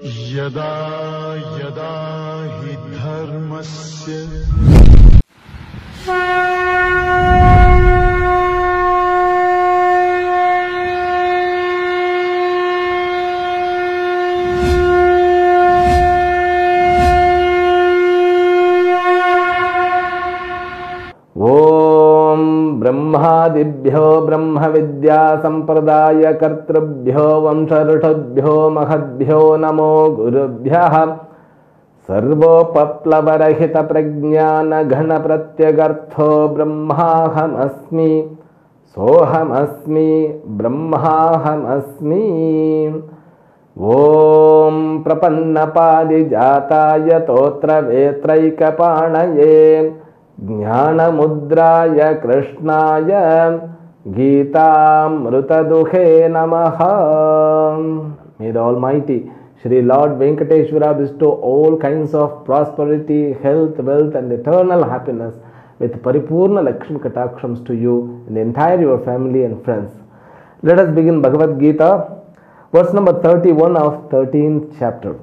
यदा यदा हि धर्मस्य ब्रह्मादिभ्यो ब्रह्म विद्या संप्रदाय कर्तृभ्यो वंशऋषभ्यो महद्भ्यो नमो गुरुभ्यः सर्वोपप्लवरहित प्रज्ञान घन प्रत्यगर्थो ब्रह्माहमस्मि सोहमस्मि ब्रह्माहमस्मि। ओम प्रपन्नपारिजाताय तोत्रवेत्रैकपाणये ज्ञानमुद्राय कृष्णाय गीतामृतदुहे नमः। May the Almighty Shri Lord Venkateshwara bestow all kinds of prosperity, health, wealth and eternal happiness with Paripurna Lakshmi Katakshams to you and the entire your family and friends. Let us begin Bhagavad Gita, verse number 31 of 13th chapter.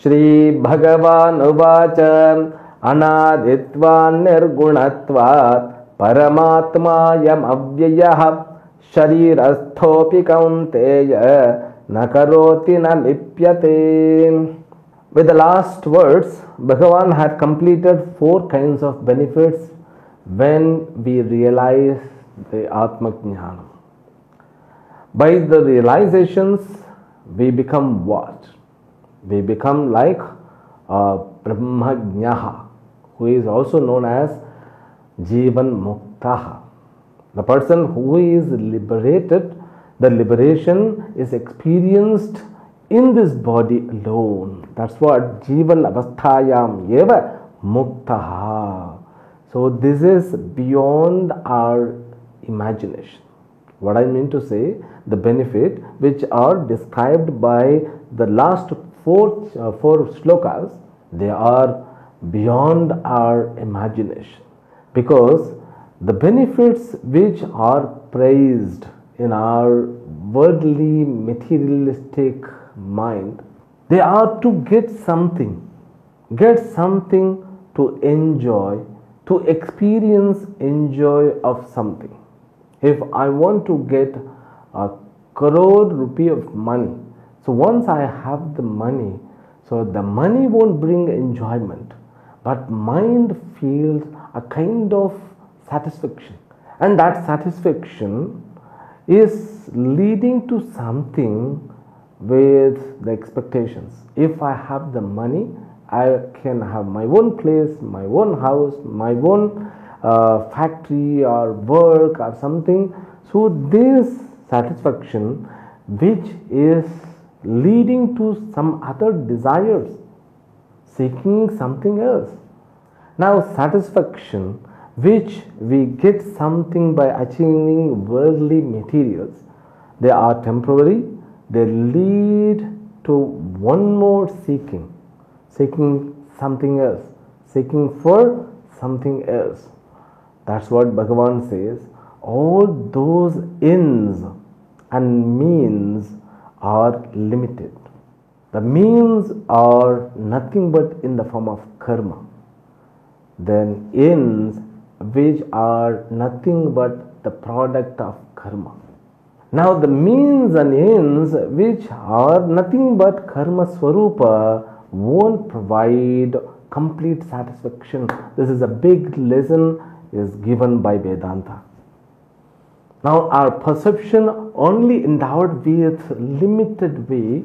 Shri Bhagavan Uvacha अनादित्वान् निर्गुणत्वात् परमात्मायम् अव्ययः शरीरस्थोऽपि कौन्तेय न करोति न लिप्यते. With the last words, Bhagavan had completed 4 kinds of benefits when we realize the Atma Jnana. By the realizations, we become what? We become like Brahmajnaha, who is also known as Jivan Muktaha. The person who is liberated, the liberation is experienced in this body alone. That's what Jivan Avasthayam Eva Muktaha. So this is beyond our imagination. What I mean to say, the benefit which are described by the last four slokas, they are beyond our imagination, because the benefits which are praised in our worldly materialistic mind, they are to get something to enjoy, to experience enjoy of something. If I want to get a crore rupee of money, so once I have the money, so the money won't bring enjoyment, but mind feels a kind of satisfaction, and that satisfaction is leading to something with the expectations. If I have the money, I can have my own place, my own house, my own factory or work or something. So this satisfaction which is leading to some other desires, seeking something else. Now satisfaction which we get something by achieving worldly materials, they are temporary, they lead to one more seeking something else, seeking for something else. That's what Bhagavan says. All those ends and means are limited. The means are nothing but in the form of karma. Then ends which are nothing but the product of karma. Now the means and ends which are nothing but karma swarupa won't provide complete satisfaction. This is a big lesson is given by Vedanta. Now our perception only endowed with limited way.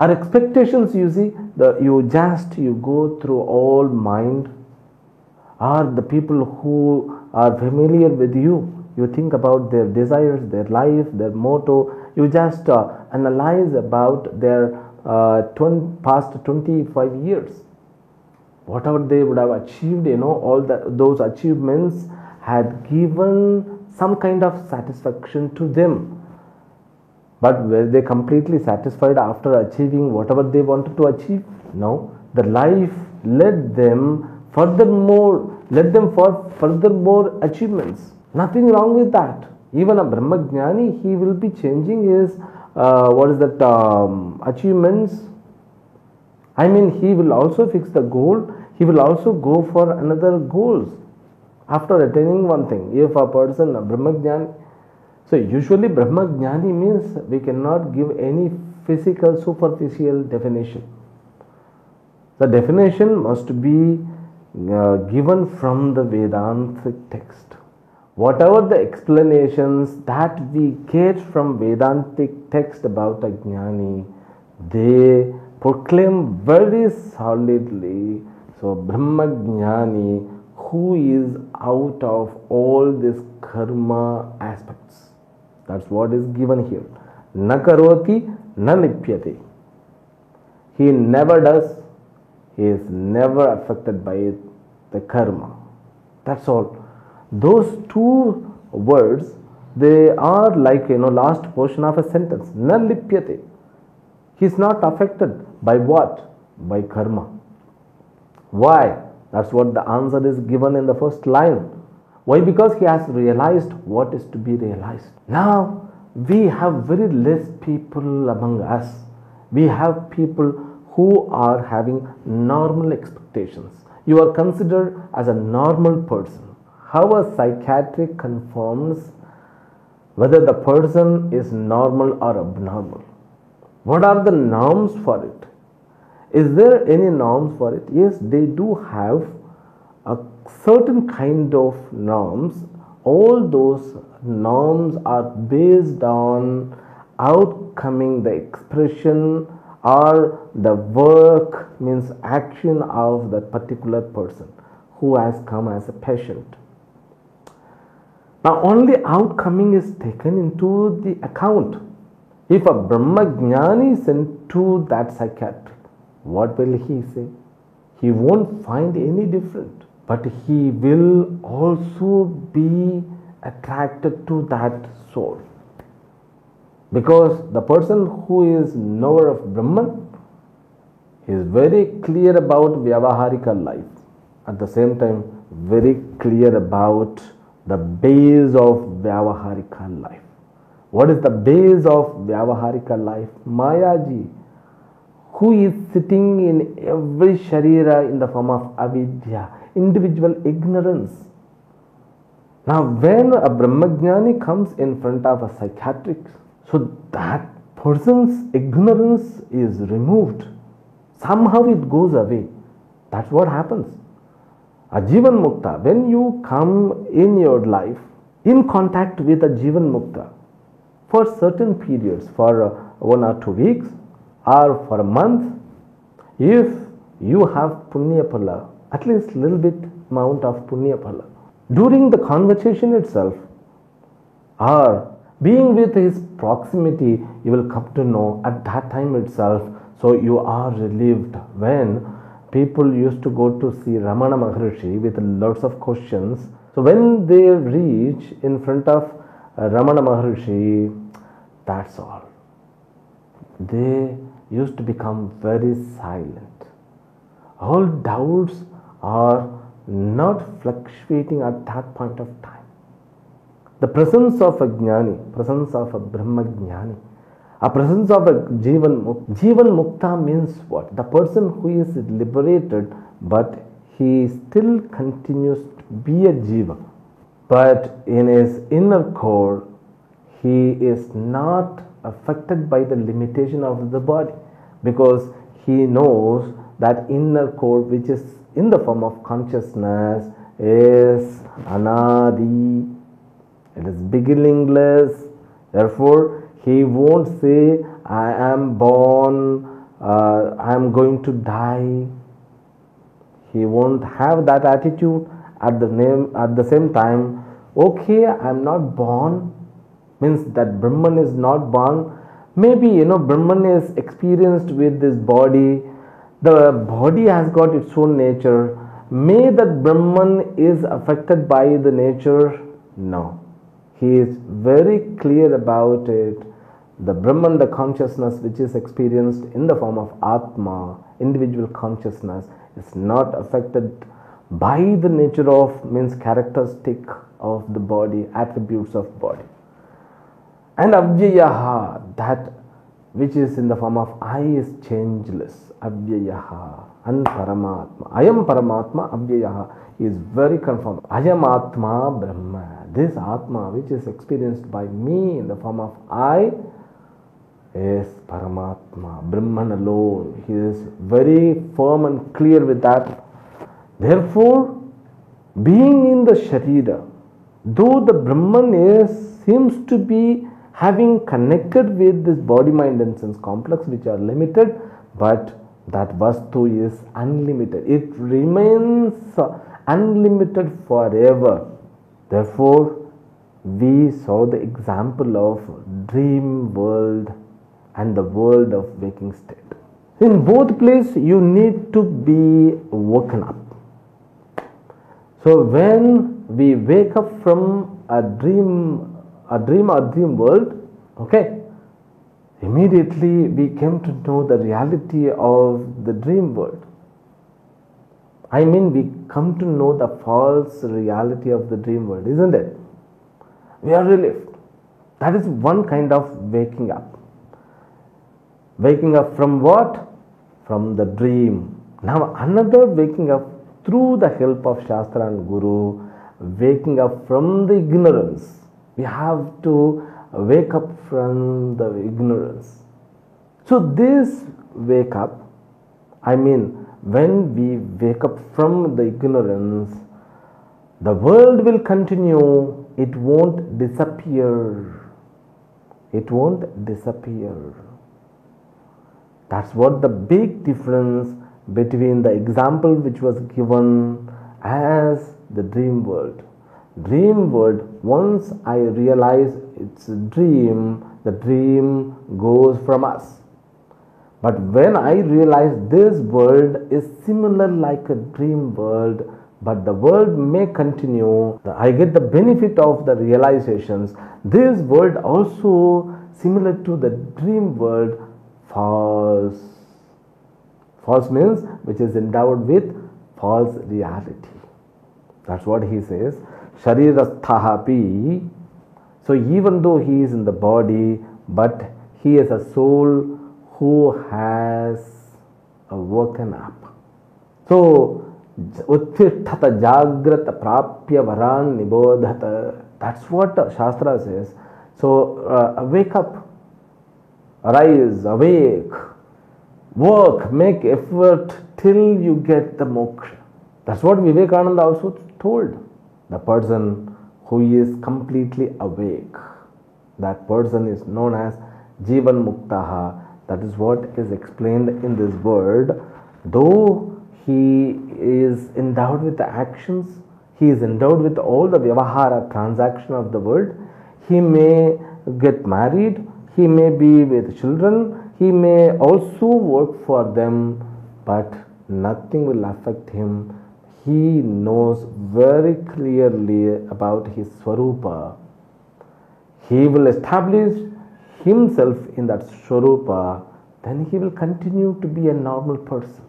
Our expectations, you see, you go through all mind, or the people who are familiar with you, you think about their desires, their life, their motto, you just analyze about their past 25 years. Whatever they would have achieved, all those achievements had given some kind of satisfaction to them. But were they completely satisfied after achieving whatever they wanted to achieve? No. The life led them for furthermore achievements. Nothing wrong with that. Even a Brahmajnani, he will be changing his what is that, achievements. I mean, he will also fix the goal, he will also go for another goals after attaining one thing. If a person, a Brahmajnani, so usually Brahmajnani means we cannot give any physical superficial definition. The definition must be given from the Vedantic text. Whatever the explanations that we get from Vedantic text about a Jnani, they proclaim very solidly, so Brahma Jnani, who is out of all these karma aspects. That's what is given here. Na karoti, na lipyate. He never does, he is never affected by the karma. That's all. Those two words, they are like, last portion of a sentence. Na lipyate. He is not affected by what? By karma. Why? That's what the answer is given in the first line. Why? Because he has realized what is to be realized. Now, we have very less people among us. We have people who are having normal expectations. You are considered as a normal person. How a psychiatric confirms whether the person is normal or abnormal? What are the norms for it? Is there any norms for it? Yes, they do have a certain kind of norms. All those norms are based on outcoming the expression or the work, means action of that particular person who has come as a patient. Now only outcoming is taken into the account. If a Brahmajnani is sent to that psychiatrist, what will he say? He won't find any different, but he will also be attracted to that soul. Because the person who is knower of Brahman is very clear about Vyavaharika life. At the same time, very clear about the base of Vyavaharika life. What is the base of Vyavaharika life? Mayaji, who is sitting in every Sharira in the form of avidya, individual ignorance. Now, when a Brahmajnani comes in front of a psychiatric, so that person's ignorance is removed. Somehow it goes away. That's what happens. A Jivan Mukta, when you come in your life in contact with a Jivan Mukta for certain periods, for 1 or 2 weeks or for a month, if you have Punya Phala, at least little bit amount of Punya Phala, during the conversation itself or being with his proximity, you will come to know at that time itself. So you are relieved. When people used to go to see Ramana Maharshi with lots of questions, so when they reach in front of Ramana Maharshi, that's all. They used to become very silent. All doubts are not fluctuating at that point of time. The presence of a Jnani, presence of a Brahmajnani, a presence of a Jivan Mukta. Jivan Mukta means what? The person who is liberated, but he still continues to be a Jiva. But in his inner core, he is not affected by the limitation of the body, because he knows that inner core, which is in the form of consciousness, is Anadi. It is beginningless. Therefore, he won't say, I am born, I am going to die. He won't have that attitude. At the same time, okay, I am not born, means that Brahman is not born. Maybe, Brahman is experienced with this body. The body has got its own nature. May that Brahman is affected by the nature? No. He is very clear about it. The Brahman, the consciousness which is experienced in the form of Atma, individual consciousness, is not affected by the nature of, means characteristic of the body, attributes of body. And Avjayaha, that which is in the form of I is changeless, Avyayaha, and Paramatma. I am Paramatma, Avyayaha is very confirmed. I am Atma Brahma. This Atma which is experienced by me in the form of I is Paramatma, Brahman alone. He is very firm and clear with that. Therefore, being in the Sharira, though the Brahman seems to be having connected with this body, mind and sense complex which are limited, but that Vastu is unlimited. It remains unlimited forever. Therefore, we saw the example of dream world and the world of waking state. In both places, you need to be woken up. So when we wake up from a dream world, okay, immediately we came to know the reality of the dream world. I mean, we come to know the false reality of the dream world, isn't it? We are relieved. That is one kind of waking up. Waking up from what? From the dream. Now another waking up through the help of Shastra and Guru, waking up from the ignorance. We have to wake up from the ignorance. So this wake up, I mean, when we wake up from the ignorance, the world will continue. It won't disappear. It won't disappear. That's what the big difference between the example which was given as the dream world. Dream world, once I realize it's a dream, the dream goes from us. But when I realize this world is similar like a dream world, but the world may continue, I get the benefit of the realizations. This world also similar to the dream world, false. False means which is endowed with false reality. That's what he says. Sharirasthahapi. So even though he is in the body, but he is a soul who has woken up. So Uttithata Jagrata Prapya Varan Nibodhata. That's what Shastra says. So wake up, arise, awake, work, make effort till you get the moksha. That's what Vivekananda also told. The person who is completely awake, that person is known as Jivan Muktaha. That is what is explained in this word. Though he is endowed with the actions, he is endowed with all the vyavahara transaction of the world. He may get married, he may be with children, he may also work for them, but nothing will affect him. He knows very clearly about his Swarupa. He will establish himself in that Swarupa, then he will continue to be a normal person.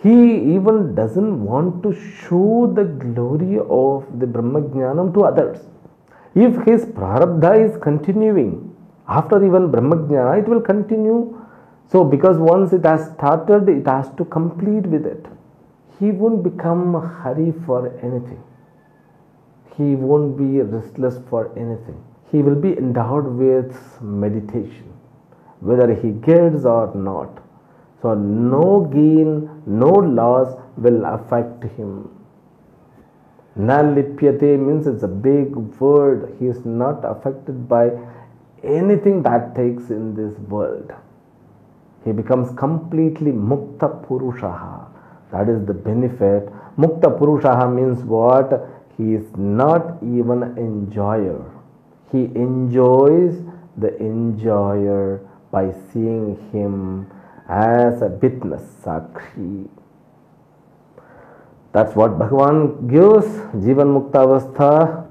He even doesn't want to show the glory of the Brahmajnanam to others. If his prarabdha is continuing, after even Brahmajnana, it will continue. So, because once it has started, it has to complete with it. He won't become a hurry for anything. He won't be restless for anything. He will be endowed with meditation, whether he gets or not. So, no gain, no loss will affect him. Na lipyate means it's a big word. He is not affected by anything that takes in this world. He becomes completely Mukta Purushaha. That is the benefit. Mukta Purushaha means what? He is not even an enjoyer. He enjoys the enjoyer by seeing him as a witness, Sakshi. That's what Bhagavan gives, Jivan Mukta Avastha,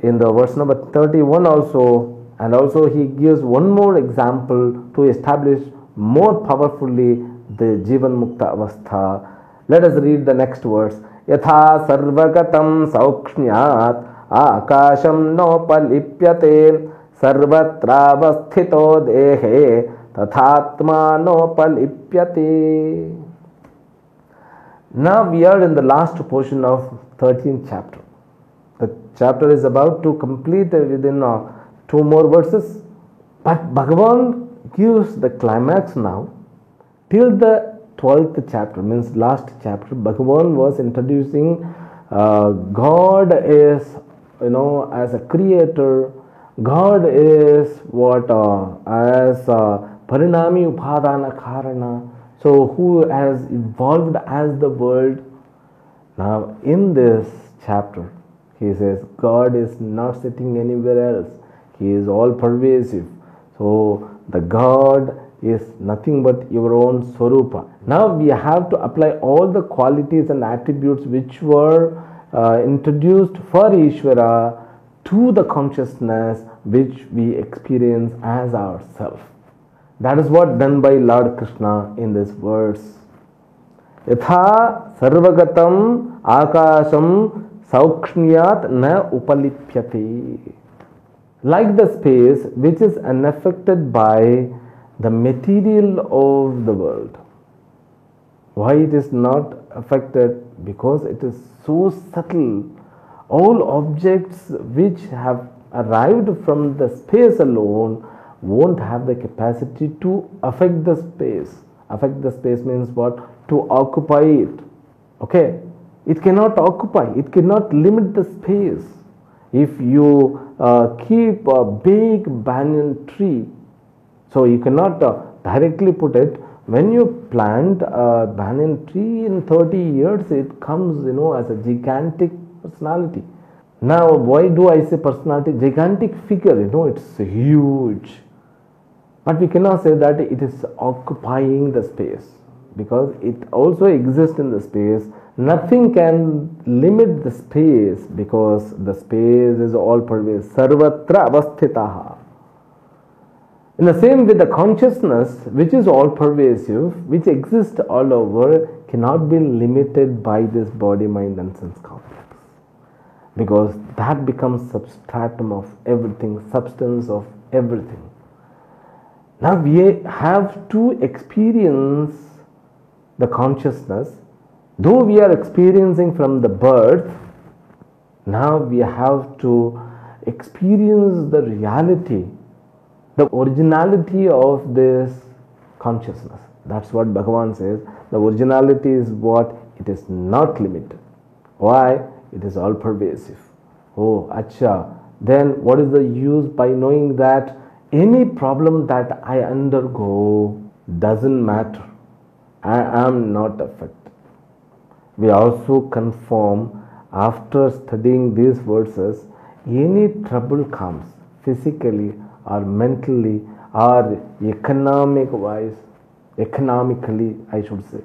in the verse number 31 also. And also he gives one more example to establish more powerfully the Jivan Mukta Avastha. Let us read the next verse. Yatha sarvagatam saukshnyat akasham nopalipyate सर्वत्रावस्थितो देहे tathatmanopalipyate. Now we are in the last portion of 13th chapter. The chapter is about to complete within 2 more verses. But Bhagavan gives the climax now. Till the 12th chapter, means last chapter, Bhagavan was introducing God is, as a creator. God is what as Parinami Upadana Karana. So who has evolved as the world. Now in this chapter, he says God is not sitting anywhere else. He is all pervasive. So the God is nothing but your own Swarupa. Now we have to apply all the qualities and attributes which were introduced for Ishvara to the consciousness which we experience as ourself. That is what done by Lord Krishna in this verse. Yatha sarvagatam akasham saukshmyat na upalipyate. Like the space which is unaffected by the material of the world. Why it is not affected? Because it is so subtle. All objects which have arrived from the space alone won't have the capacity to affect the space. Affect the space means what? To occupy it. Okay? It cannot occupy, it cannot limit the space. If you keep a big banyan tree, so you cannot directly put it. When you plant a banyan tree in 30 years, it comes, as a gigantic personality. Now, why do I say personality? Gigantic figure, it's huge. But we cannot say that it is occupying the space because it also exists in the space. Nothing can limit the space because the space is all pervasive. Sarvatra avasthitaha. In the same way, the consciousness, which is all pervasive, which exists all over, cannot be limited by this body, mind, and sense complex. Because that becomes substratum of everything, substance of everything. Now we have to experience the consciousness. Though we are experiencing from the birth, now we have to experience the reality, the originality of this consciousness. That's what Bhagavan says. The originality is what? It is not limited. Why? It is all pervasive. Oh, acha. Then what is the use by knowing that any problem that I undergo doesn't matter. I am not affected. We also confirm after studying these verses, any trouble comes physically or mentally or economically I should say,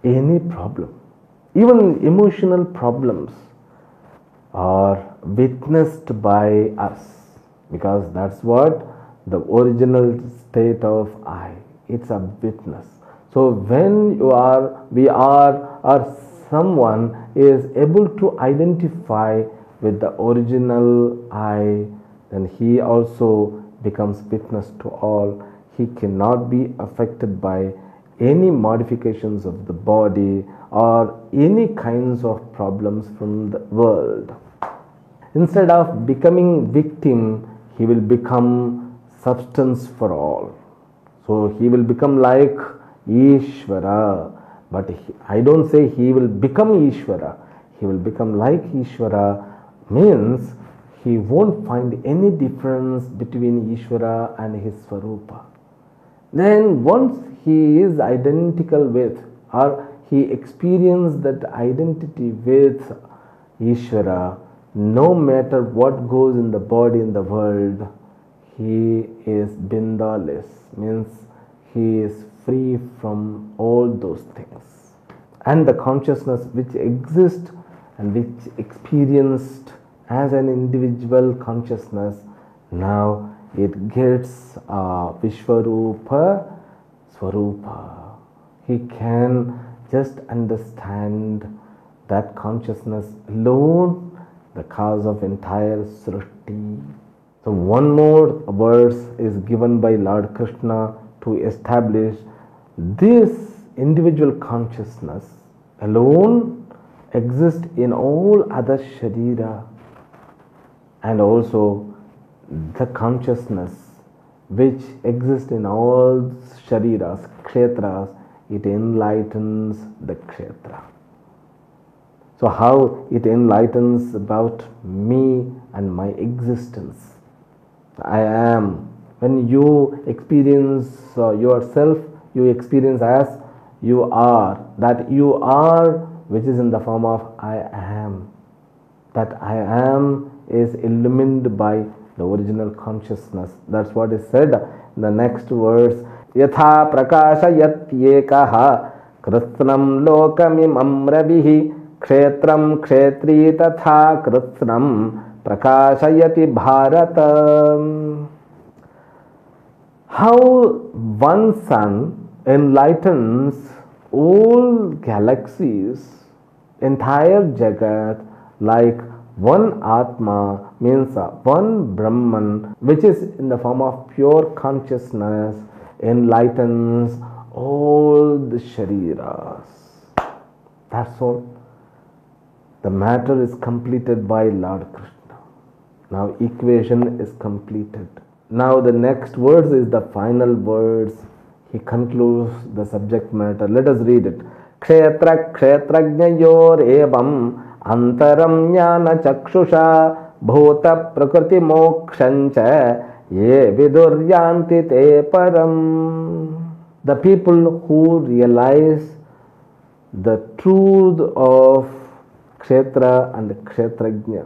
any problem, even emotional problems are witnessed by us because that's what the original state of I. It's a witness. So when we are or someone is able to identify with the original I, then he also becomes witness to all. He cannot be affected by any modifications of the body or any kinds of problems from the world. Instead of becoming victim, he will become substance for all. So he will become like Ishvara. But I don't say he will become Ishvara. He will become like Ishvara means he won't find any difference between Ishvara and his Swarupa. Then once he is identical with or he experienced that identity with Ishvara, no matter what goes in the body in the world, he is bindaless, means he is free from all those things. And the consciousness which exists and which experienced as an individual consciousness, now it gets Vishwarupa Swarupa. He can just understand that consciousness alone, the cause of entire Srishti. So one more verse is given by Lord Krishna to establish this individual consciousness alone exists in all other sharira, and also the consciousness which exists in all shariras, kshetras, it enlightens the kshetra. So how it enlightens about me and my existence. I am. When you experience yourself, you experience as you are. That you are, which is in the form of I am. That I am is illumined by the original consciousness. That's what is said in the next verse. Yatha prakashayatyekaha kritsnam lokamimam ravihi kshetram kshetri tatha kritsnam prakashayati bharata. How one sun enlightens all galaxies, entire Jagat, like one Atma, means one Brahman, which is in the form of pure consciousness, enlightens all the shariras. That's all. The matter is completed by Lord Krishna. Now equation is completed. Now the next verse is the final verse. He concludes the subject matter. Let us read it. Kshetra kshetrajnayor evam antaram jnana chakshusha bhuta prakriti mokshancha ye viduryanti te param. The people who realize the truth of kshetra and kshetrajna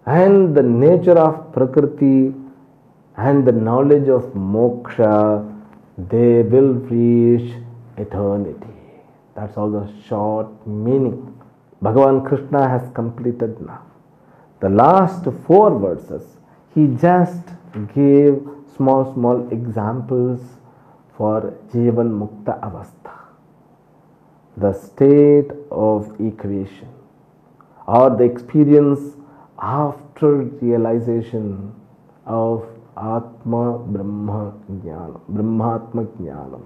and the nature of prakriti and the knowledge of moksha, they will reach eternity. That's all the short meaning. Bhagavan Krishna has completed now. The last 4 verses, he just gave small examples for Jivan Mukta Avastha, the state of equation or the experience after realization of Atma Brahma Jnanam, Brahmatma Jnanam.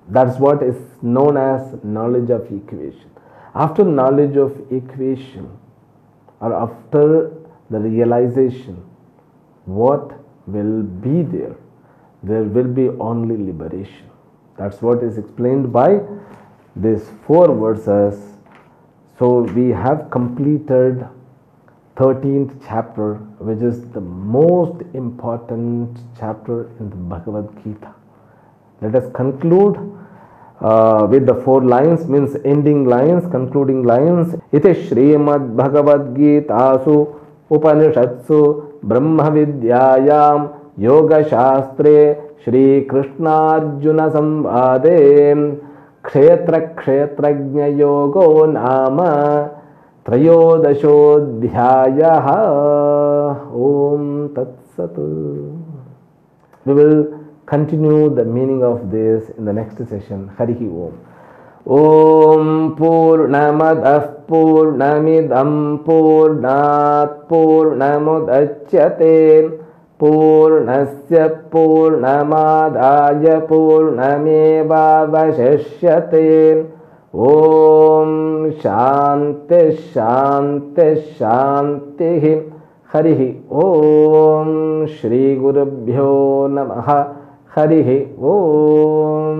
That's what is known as knowledge of equation. After knowledge of equation or after the realization, what will be there? There will be only liberation. That's what is explained by these 4 verses. So we have completed 13th chapter, which is the most important chapter in the Bhagavad Gita. Let us conclude with the 4 lines, means ending lines, concluding lines. Iti Srimad Bhagavad Gitasu Upanishatsu Brahma Vidyayam Yoga Shastre Shri Krishna Arjuna Samvade Kshetra Kshetrajna Yogo Nama Trayodashodhyayaha. Om Tat Sat. We will continue the meaning of this in the next session. Harihi Om. Om Purnamadah Purnamidam Purnat Purnamudachyate Purnasya Purnamadaya Purnameva Vashishyate. Om Shanti Shanti Shanti. Harihi Om. Shri Gurubhyo Namaha. Harihi Om.